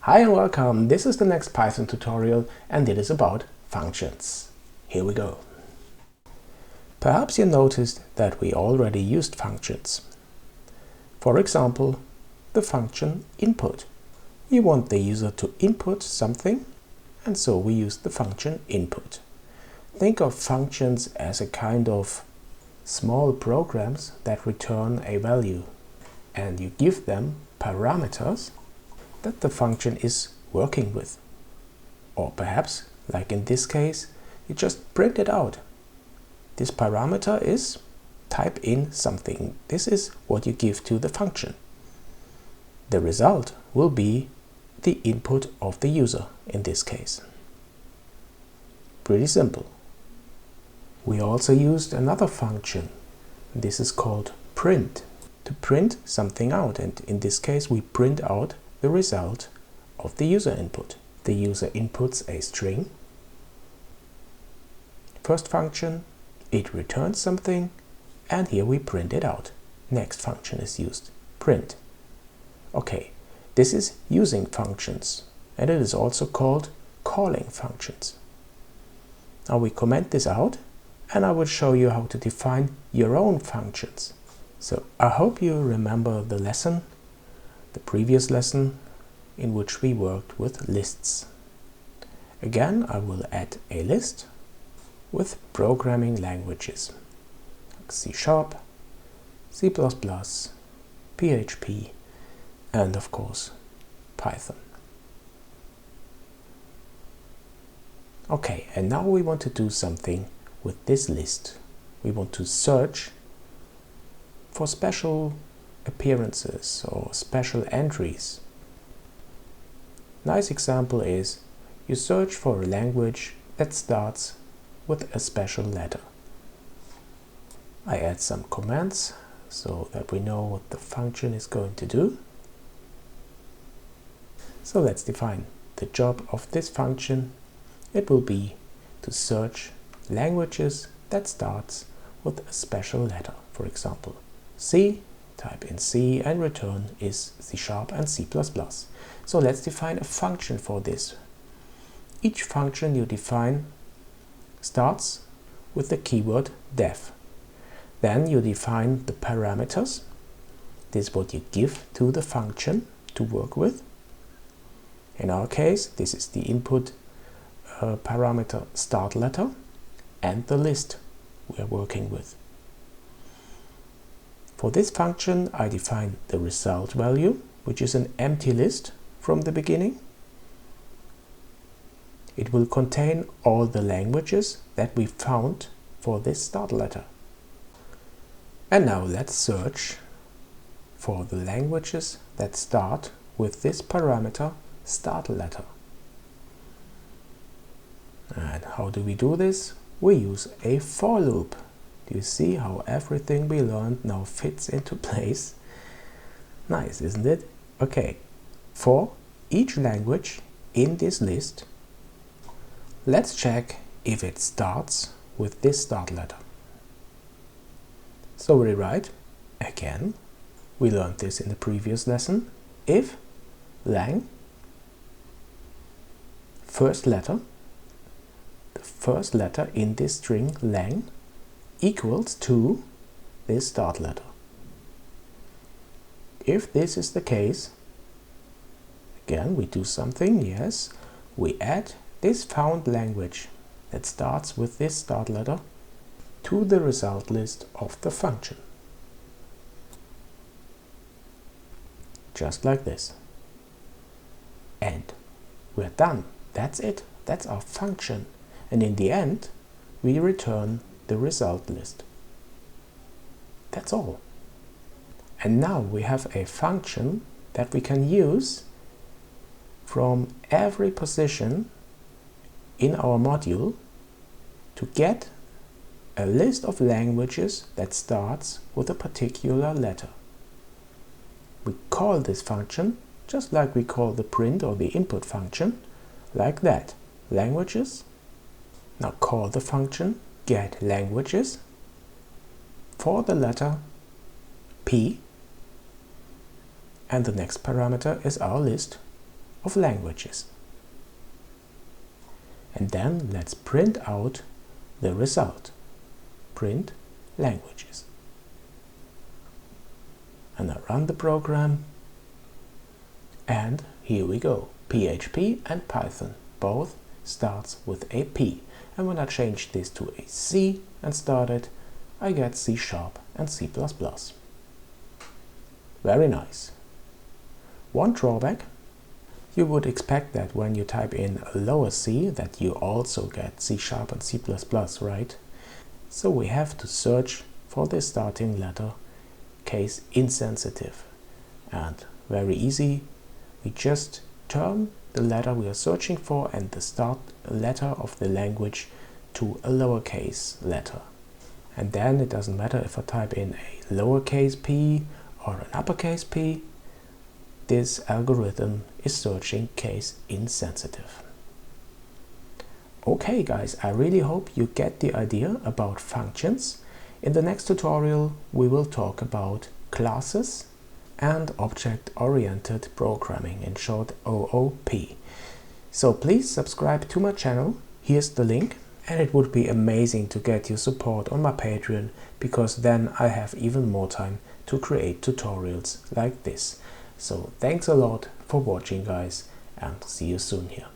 Hi and welcome, this is the next Python tutorial and it is about functions. Here we go. Perhaps you noticed that we already used functions. For example, the function input. We want the user to input something and so we use the function input. Think of functions as a kind of small programs that return a value and you give them parameters that the function is working with. Or perhaps, like in this case, you just print it out. This parameter is type in something. This is what you give to the function. The result will be the input of the user in this case. Pretty simple. We also used another function. This is called print. To print something out, and in this case we print out the result of the user input. The user inputs a string. First function, it returns something, and here we print it out. Next function is used, print. Okay, this is using functions, and it is also called calling functions. Now we comment this out, and I will show you how to define your own functions. So I hope you remember the lesson, the previous lesson in which we worked with lists. Again, I will add a list with programming languages like C#, C++, PHP, and of course Python. Okay, and now we want to do something with this list. We want to search for special appearances or special entries. Nice example is you search for a language that starts with a special letter. I add some comments so that we know what the function is going to do. So let's define the job of this function. It will be to search languages that starts with a special letter. For example, C, type in C and return is C# and C++. So let's define a function for this. Each function you define starts with the keyword def. Then you define the parameters. This is what you give to the function to work with. In our case, this is the input parameter start letter and the list we are working with. For this function, I define the result value, which is an empty list from the beginning. It will contain all the languages that we found for this start letter. And now let's search for the languages that start with this parameter start letter. And how do we do this? We use a for loop. Do you see how everything we learned now fits into place? Nice, isn't it? Okay, for each language in this list, let's check if it starts with this start letter. So we write, again, we learned this in the previous lesson, if lang first letter, the first letter in this string lang equals to this start letter. If this is the case, again we do something, yes, we add this found language that starts with this start letter to the result list of the function. Just like this. And we're done. That's it. That's our function. And in the end, we return the result list. That's all. And now we have a function that we can use from every position in our module to get a list of languages that starts with a particular letter. We call this function just like we call the print or the input function, like that. Languages. Now call the function get languages for the letter P, and the next parameter is our list of languages. And then let's print out the result. Print languages. And I run the program, and here we go. PHP and Python both starts with a P. And when I change this to a C and start it, I get C# and C++. Very nice. One drawback: you would expect that when you type in a lower C that you also get C# and C++, right? So we have to search for the starting letter case insensitive. And very easy, we just turn the letter we are searching for and the start letter of the language to a lowercase letter. And then it doesn't matter if I type in a lowercase p or an uppercase p, this algorithm is searching case insensitive. Okay guys, I really hope you get the idea about functions. In the next tutorial we will talk about classes and object-oriented programming, in short OOP. So please subscribe to my channel, here's the link, and it would be amazing to get your support on my Patreon, because then I have even more time to create tutorials like this. So thanks a lot for watching guys, and see you soon here.